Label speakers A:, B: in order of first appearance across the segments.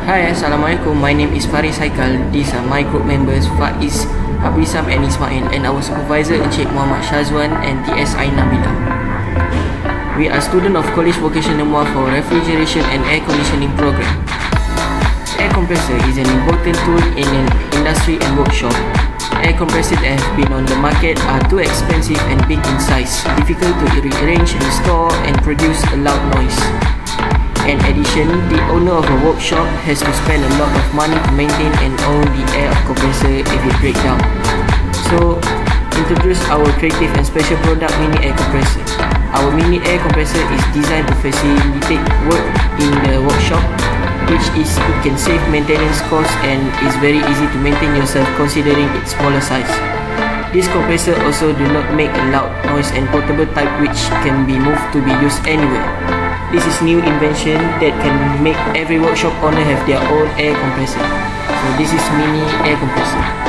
A: Hi, Assalamualaikum. My name is Fariz Haikal. These are my group members Faez, Abrisam and Ismail, and our supervisor Encik Muhammad Syazwan and TSI Nabila. We are students of Kolej Vokasional Muar for refrigeration and air conditioning program. Air compressor is an important tool in an industry and workshop. Air compressors that have been on the market are too expensive and big in size, difficult to rearrange and store, and produce a loud noise. In addition, the owner of a workshop has to spend a lot of money to maintain and own the air compressor if it breaks down. So, introduce our creative and special product Mini Air Compressor. Our Mini Air Compressor is designed to facilitate work in the workshop, which is it can save maintenance costs and is very easy to maintain yourself considering its smaller size. This compressor also do not make a loud noise and portable type which can be moved to be used anywhere. This is new invention that can make every workshop owner have their own air compressor. So this is Mini Air Compressor.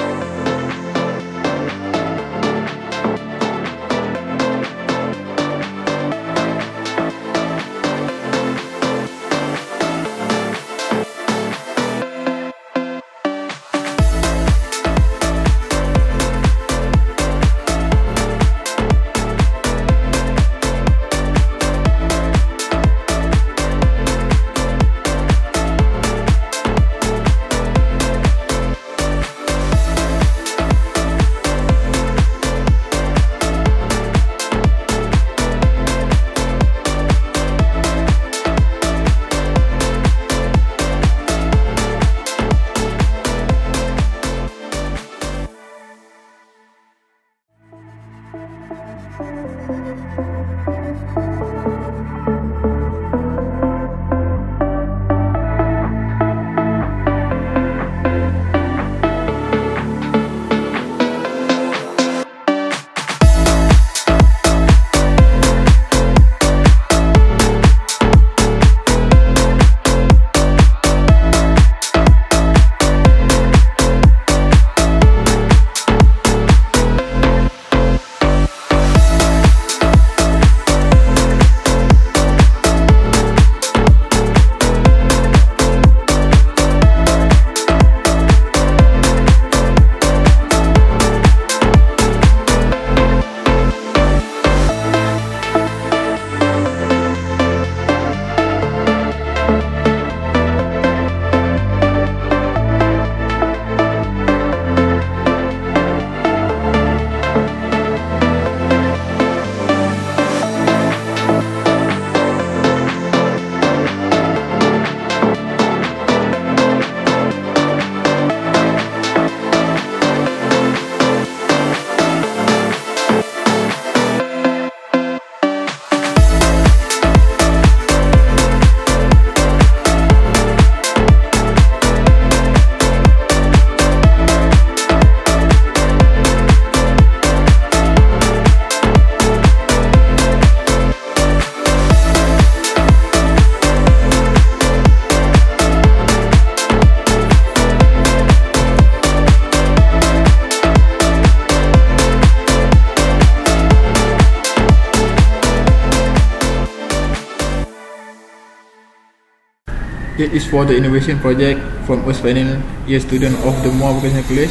B: It is for the innovation project from us final year student of the Muar Vocational College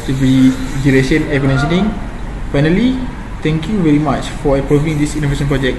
B: to be refrigeration air conditioning. Finally, thank you very much for approving this innovation project.